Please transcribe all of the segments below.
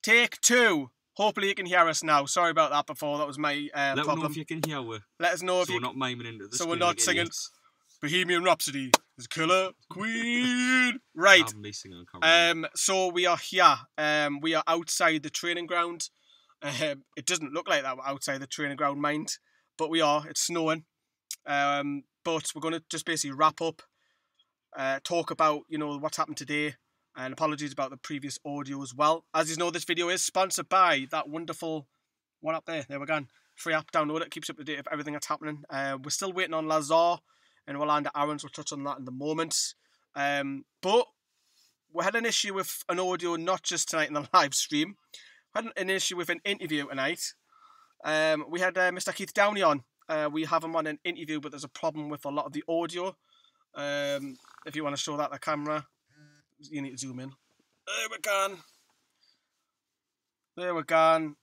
Take 2. Hopefully you can hear us now. Sorry about that before. That was my Let problem. us know if you can hear us. Let us know if so you... we're not miming into the So screen we're not like singing idiots. Bohemian Rhapsody is Killer Queen. Right. I haven't been singing on camera. So we are here. We are outside the training ground. It doesn't look like that we're outside the training ground, mind. But we are. It's snowing. But we're going to just basically wrap up. Talk about, what's happened today. And apologies about the previous audio as well. As you know, this video is sponsored by that wonderful one up there. There we go. Free app, download it. Keeps up to date with everything that's happening. We're still waiting on Lazar and Rolanda Aarons. We'll touch on that in the moment. But we had an issue with an audio, not just tonight in the live stream. We had an issue with an interview tonight. We had Mr. Keith Downey on. We have him on an interview, but there's a problem with a lot of the audio. If you want to show that the camera, you need to zoom in. There we go. There we go.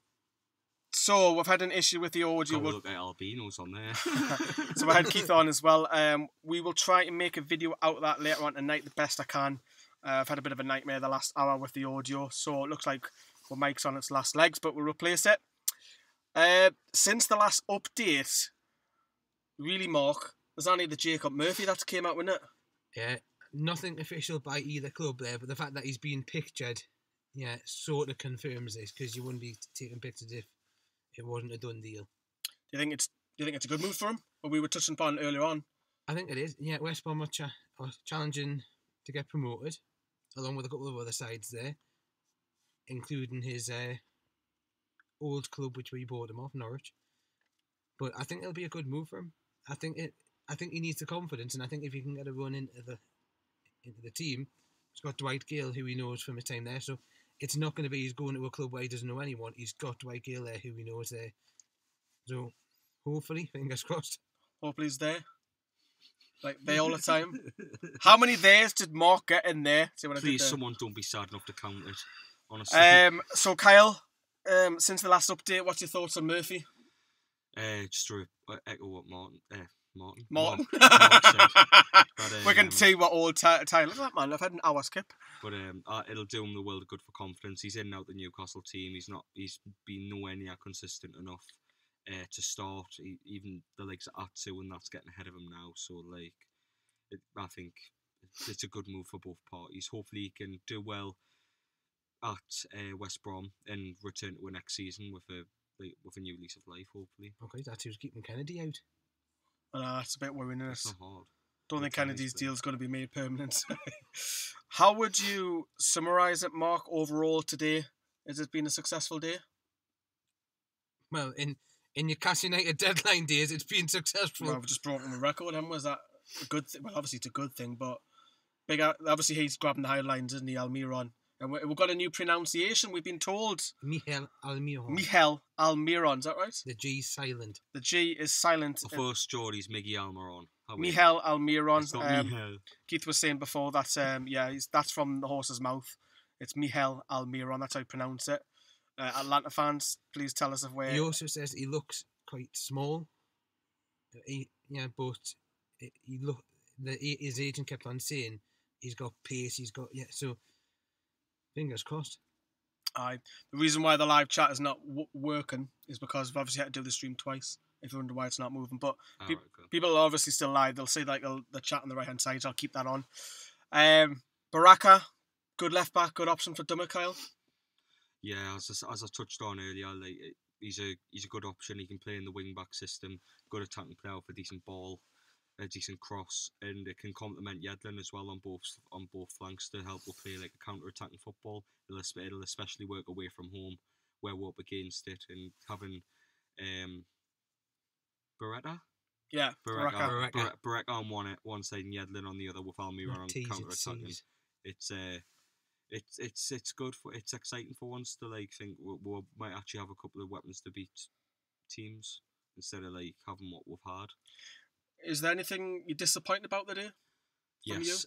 So we've had an issue with the audio. We'll look at albinos on there. So we had Keith on as well. We will try to make a video out of that later on tonight the best I can. I've had a bit of a nightmare the last hour with the audio, so it looks like my mic's on its last legs, but we'll replace it. Since the last update, really, Mark, there's only the Jacob Murphy that came out, wasn't it? Yeah, nothing official by either club there, but the fact that he's being pictured, yeah, sort of confirms this, because you wouldn't be taking pictures if it wasn't a done deal. Do you think it's a good move for him? Or we were touching upon earlier on. I think it is. Yeah, West Brom are challenging to get promoted, along with a couple of other sides there, including his old club, which we bought him off, Norwich. But I think it'll be a good move for him. I think he needs the confidence, and I think if he can get a run into the team, he's got Dwight Gale, who he knows from his time there. So it's not going to be he's going to a club where he doesn't know anyone. He's got Dwight Gale there, who he knows there. So hopefully, fingers crossed. Hopefully he's there. Like there all the time. How many there's did Mark get in there? See what Please, I did someone don't be sad enough to count it. Honestly. So Kyle, since the last update, what's your thoughts on Murphy? Just to echo what Martin. Mark said. But, we can see what all Tyler. Look at that, man. I've had an hour skip. But it'll do him the world of good for confidence. He's in and out the Newcastle team. He's been nowhere near consistent enough to start. Even the legs are at 2, and that's getting ahead of him now. So I think it's a good move for both parties. Hopefully he can do well at West Brom and return to next season with a new lease of life. Hopefully. Okay, that's who's keeping Kennedy out. That's a bit worrying, isn't it? It's not hard. Don't think Kennedy's deal is going to be made permanent. How would you summarise it, Mark, overall today? Has it been a successful day? Well, in Newcastle United deadline days, it's been successful. Well, we've just broken the record, and was that a good thing? Well, obviously it's a good thing, but obviously he's grabbing the headlines, isn't he, Almiron? And we've got a new pronunciation, we've been told. Michael Almiron. Michael Almiron, is that right? The G is silent. The G is silent. The first Geordie's Miggy Almiron. Michael Almiron. It's not Michael. Keith was saying before that, that's from the horse's mouth. It's Michael Almiron, that's how you pronounce it. Atlanta fans, please tell us where. He also says he looks quite small. But his agent kept on saying he's got pace, so fingers crossed. The reason why the live chat is not working is because we've obviously had to do the stream twice. If you wonder why it's not moving, but people are obviously still live. They'll see the chat on the right hand side. So I'll keep that on. Baraka, good left back, good option for Dummer, Kyle. Yeah, as I touched on earlier, he's a good option. He can play in the wing back system. Good attacking player for decent ball, a decent cross, and it can complement Yedlin as well on both flanks to help with play like a counter attacking football. It'll especially work away from home where we're up against it, and having Baraka. Yeah, Baraka on one side and Yedlin on the other with Almiron on counter attacking. It's good for it's exciting for once to think we might actually have a couple of weapons to beat teams instead of having what we've had. Is there anything you're disappointed about the day? Yes,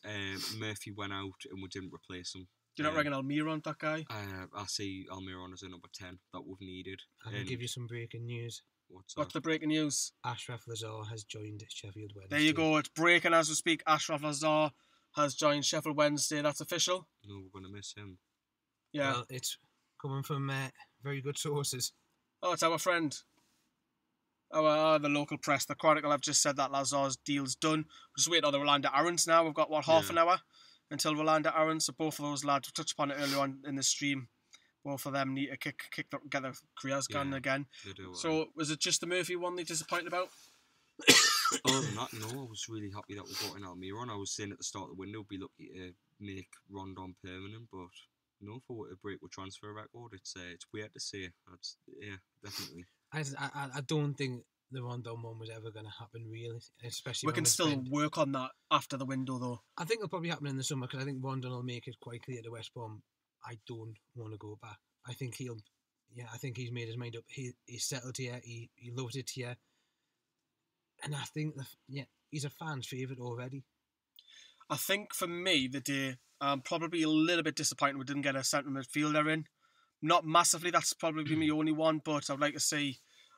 Murphy went out and we didn't replace him. Do you not reckon Almiron, that guy? I see Almiron as a number 10 that we've needed. I can give you some breaking news. What's the breaking news? Ashraf Lazar has joined Sheffield Wednesday. There you go, it's breaking as we speak. Ashraf Lazar has joined Sheffield Wednesday. That's official. No, we're going to miss him. Yeah. Well, it's coming from very good sources. Oh, it's our friend. The local press. The Chronicle have just said that Lazar's deal's done. We're just waiting on the Rolanda Aarons now. We've got, half an hour until Rolanda Aarons. So both of those lads, we touched upon it earlier on in the stream, both of them need to get their careers going again. So was it just the Murphy one they disappointed about? Other than that, no, I was really happy that we got in Almiron. I was saying at the start of the window, we'd be lucky to make Rondon permanent, but no, for a break with transfer record, it's weird to say. Definitely. I don't think the Rondon one was ever going to happen, really. Especially we can still work on that after the window, though. I think it'll probably happen in the summer because I think Rondon will make it quite clear to West Brom. I don't want to go back. I think he's made his mind up. He's settled here. He loves it here. And I think, he's a fan's favourite already. I think for me, the day, I'm probably a little bit disappointed we didn't get a centre midfielder in. Not massively, that's probably my only one, but I'd like to see,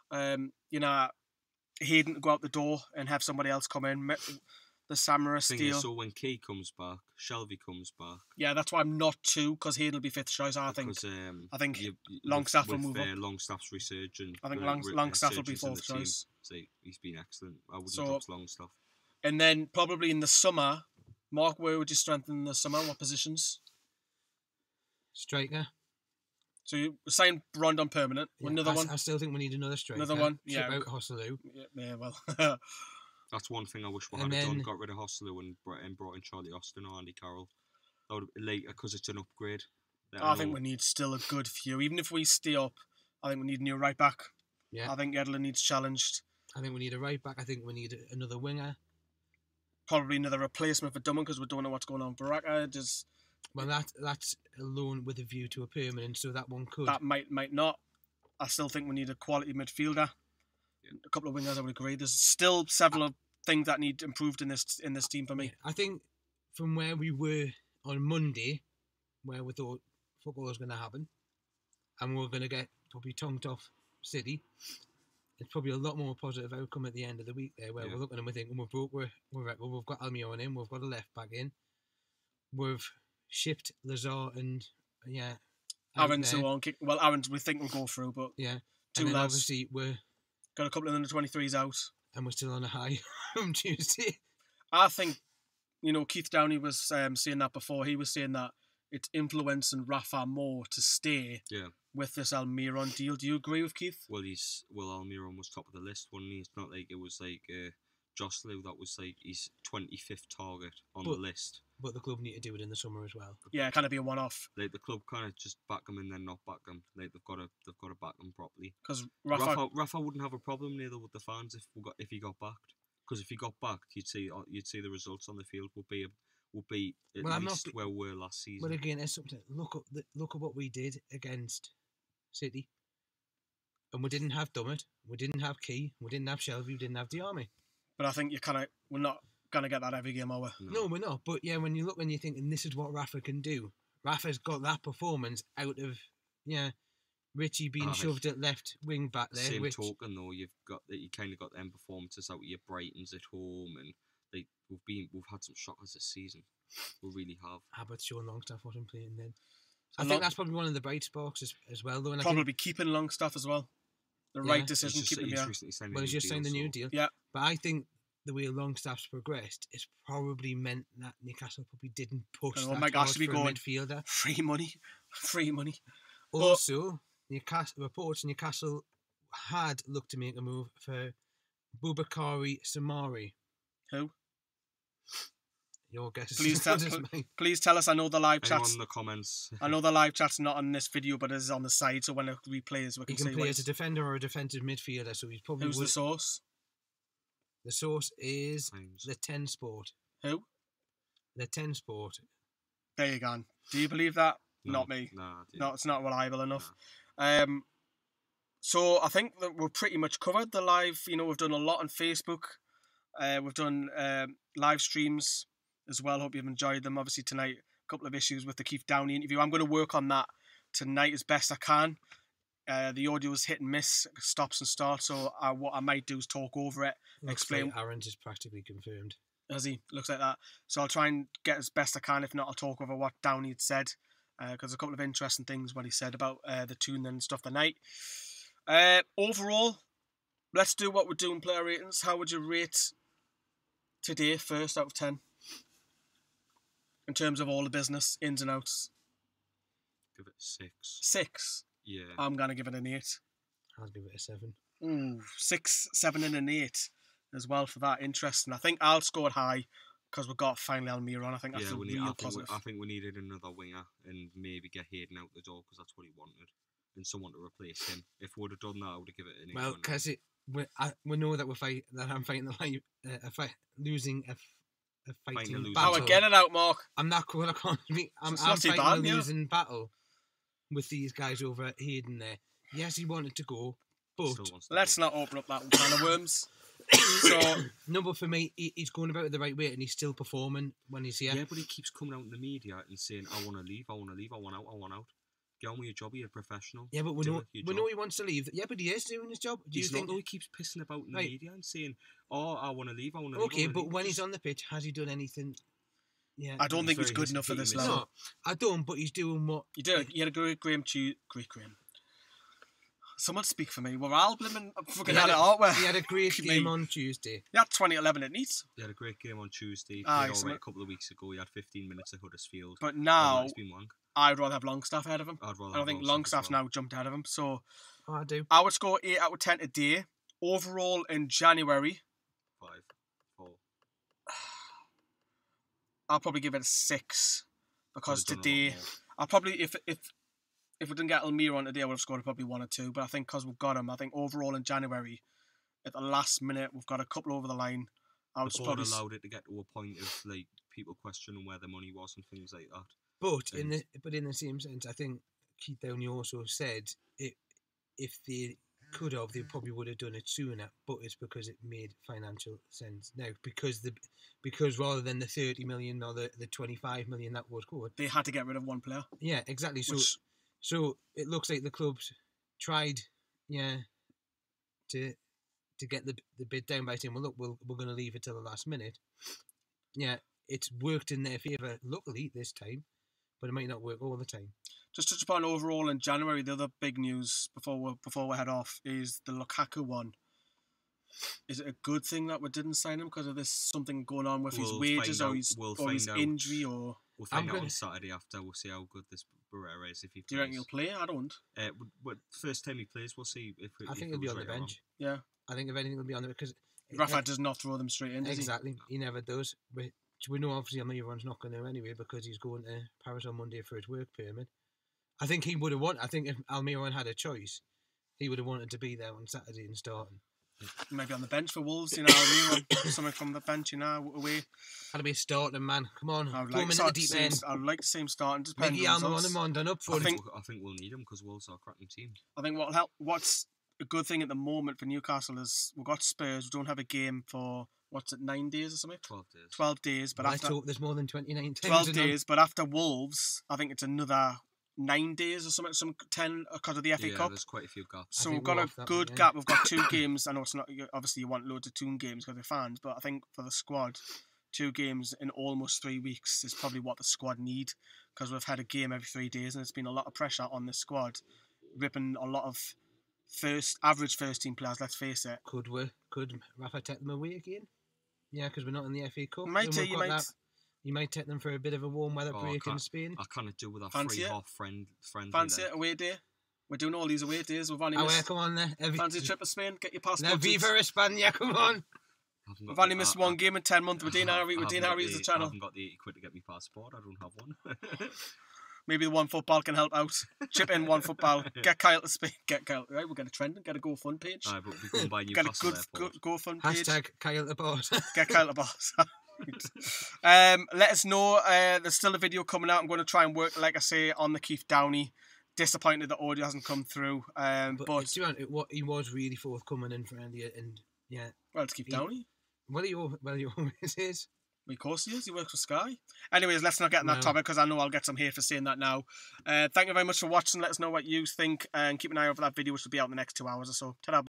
Hayden to go out the door and have somebody else come in. The Samara Steele. So when Key comes back, Shelby comes back. Yeah, that's why I'm not two, because Hayden will be fifth choice, I think. I think Longstaff will move up. Longstaff's resurgence. I think Longstaff will be fourth choice. He's been excellent. I wouldn't touch Longstaff. And then probably in the summer, Mark, where would you strengthen in the summer? What positions? Striker. So you signed Rondon permanent. Another one. I still think we need another striker. Another one. Ship out Hosselu. Yeah, well. That's one thing I wish we had done. Got rid of Hosselu and brought in Charlie Austin or Andy Carroll. That would later because it's an upgrade. I think we need still a good few. Even if we stay up, I think we need a new right back. Yeah. I think Edler needs challenged. I think we need a right back. I think we need another winger. Probably another replacement for Drummond because we don't know what's going on. Baraka just. Well, that's a loan with a view to a permanent, so that one could. That might not. I still think we need a quality midfielder. Yeah. A couple of wingers, I would agree. There's still several things that need improved in this team for me. I think from where we were on Monday, where we thought football was going to happen, and we're going to get probably tongued off City, it's probably a lot more positive outcome at the end of the week there, where we're looking and we're thinking we've got Almiron in, we've got a left back in, we've shipped Lazar and Aaron's the one. Well, Aaron's we think will go through, but two lads. Obviously we're got a couple of under-23s out, and we're still on a high from Tuesday. I think Keith Downey was saying that before. He was saying that it's influencing Rafa more to stay with this Almiron deal. Do you agree with Keith? Well, Almiron was top of the list, wasn't he? It's not like it was like Joselu that was like his 25th target on the list. But the club need to do it in the summer as well. Yeah, kind of be a one-off. Like the club kind of just back him and then not back him. Like they've got to back him properly. Because Rafa wouldn't have a problem neither with the fans if he got backed. Because if he got backed, you'd see the results on the field will be at least where we were last season. But again, it's something. Look at what we did against City, and we didn't have Dummett, we didn't have Key, we didn't have Shelby, we didn't have Diarmi. But I think we're not gonna get that every game, are we? No, we're not. But yeah, when you look and you think, and this is what Rafa can do. Rafa's got that performance out of Richie being shoved at left wing back there. Same token though, you kind of got them performances out of your Brightons at home, and we've had some shockers this season. We really have. But Sean Longstaff wasn't playing then. So I think that's probably one of the bright sparks as well, though. And probably keeping Longstaff as well. The right decision, keeping him here. He's just signed a new deal. Yeah. But I think the way Longstaff's progressed, it's probably meant that Newcastle probably didn't push that hard for a midfielder. Free money. Also, Newcastle had looked to make a move for Boubakary Samari. Who? Your guess. Please tell us. I know the live chat. In the comments. I know the live chat's not on this video, but it is on the side. So when it replays, we can see. He can play as a defender or a defensive midfielder. So he's probably. Who's the source? The source is the 10 Sport. Who? The 10 Sport. There you go. Do you believe that? No, not me. No, it's not reliable enough. No. So I think that we're pretty much covered the live. We've done a lot on Facebook. We've done live streams as well. Hope you've enjoyed them. Obviously tonight, a couple of issues with the Keith Downey interview. I'm going to work on that tonight as best I can. The audio is hit and miss, stops and starts. So what I might do is talk over it, explain. Like Aaron's is practically confirmed. As he looks like that. So I'll try and get as best I can. If not, I'll talk over what Downey had said. because there's a couple of interesting things what he said about the tune and stuff tonight. Overall, let's do what we're doing, player ratings. How would you rate today, first out of 10? In terms of all the business, ins and outs. Give it 6. 6? Yeah. I'm going to give it an 8. I'll give it a 7. Ooh, 6, 7 and an 8 as well for that. Interesting. I think I'll score high because we've got finally Almiron. I think that's real positive. I think we needed another winger and maybe get Hayden out the door because that's what he wanted. And someone to replace him. If we would have done that, I would have given it an 8. Well, because we know that I'm fighting losing a fighting battle. Oh, get it out, Mark. I'm not going to I'm fighting a losing battle with these guys over at Hayden there. Yes, he wanted to go, but let's not open up that can of worms. So no, but for me, he's going about it the right way, and he's still performing when he's here. Yeah, but he keeps coming out in the media and saying, "I want to leave, I want to leave, I want out." Get on with your job. You're a professional. Yeah, but we know he wants to leave. Yeah, but he is doing his job. Do you think? Not, though, he keeps pissing about in the media and saying, "Oh, I want to leave, I want to leave." Okay, but when he's on the pitch, has he done anything? Yeah, I don't think he's good enough for this level. No, I don't. But he's doing what you do. You had a great Graham. Someone speak for me. We're all blimmin' fucking at it, aren't we? He had a great game on Tuesday. He had 2011 at Nice. He had a great game on Tuesday. He played a couple of weeks ago. He had 15 minutes at Huddersfield. But now, I'd rather have Longstaff ahead of him. I think Longstaff's now jumped ahead of him. So I do. I would score 8 out of 10 today. Overall in January, 5, 4. I'll probably give it a 6 because today I'll probably if we didn't get Almiron today, I would have scored probably 1 or 2. But I think because we've got him, I think overall in January, at the last minute, we've got a couple over the line. I would probably allowed it to get to a point of like people questioning where the money was and things like that. But in the same sense, I think Keith Downey also said if they could have, they probably would have done it sooner. But it's because it made financial sense now because rather than the 30 million or the 25 million that was good, they had to get rid of one player. Yeah, exactly. So it looks like the clubs tried, to get the bid down by saying, well, look, we're going to leave it till the last minute. Yeah, it's worked in their favour, luckily, this time, but it might not work all the time. Just touch upon overall in January, the other big news before we head off is the Lukaku one. Is it a good thing that we didn't sign him because of this something going on with his wages or his injury? Or we'll find out on Saturday after. We'll see how good this Barrera is if he plays. Do you reckon he'll play? I don't. First time he plays, we'll see if I think he'll be on the bench. Yeah. I think if anything, he'll be on the bench because Rafa does not throw them straight in. Exactly, he never does. We know obviously Almiron's not going to anyway because he's going to Paris on Monday for his work permit. I think he would have wanted. I think if Almiron had a choice, he would have wanted to be there on Saturday and starting. Maybe on the bench for Wolves, Almiron, something from the bench, away. Had to be a starting man. Come on, I'd like to see him starting. Maybe Almiron done up for I think we'll need him because Wolves are a cracking team. I think what's a good thing at the moment for Newcastle is we've got Spurs. We don't have a game for 9 days or something? 12 days. 12 days, but after I hope there's more than 29 days. 12 days, but after Wolves, I think it's another 9 days or something, some 10 because of the FA Cup. There's quite a few gaps. So we've got a good gap. We've got 2 games. I know it's not, obviously you want loads of 2 games because they're fans, but I think for the squad, 2 games in almost 3 weeks is probably what the squad need because we've had a game every 3 days and it's been a lot of pressure on the squad, ripping a lot of average first team players, let's face it. Could Rafa take them away again? Yeah, because we're not in the FA Cup. You might take them for a bit of a warm weather break in Spain. I can't do with a free half friend. Fancy it, away day. We're doing all these away days. We've only missed. Come on there. Fancy a trip to Spain. Get your passport. Viva España, come on. We've only missed 1 game in 10 months with Dean Harry. With Dean Harry as the channel. I haven't got the 80 quid to get my passport. I don't have one. Maybe the One Football can help out. Chip in One Football. Get Kyle to Spain. Get Kyle. Right, we'll get a trend. Get a GoFund page. But we're going by Newcastle. Get a good GoFund page. Hashtag Kyle the boss. Get Kyle the boss. Let us know. There's still a video coming out. I'm going to try and work, like I say, on the Keith Downey. Disappointed the audio hasn't come through. But he was really forthcoming and friendly, and yeah. Well, it's Keith Downey. Well, he always is. Of course he is. He works for Sky. Anyways, let's not get on that topic because I know I'll get some hate for saying that now. Thank you very much for watching. Let us know what you think and keep an eye out for that video, which will be out in the next 2 hours or so. Ta-da.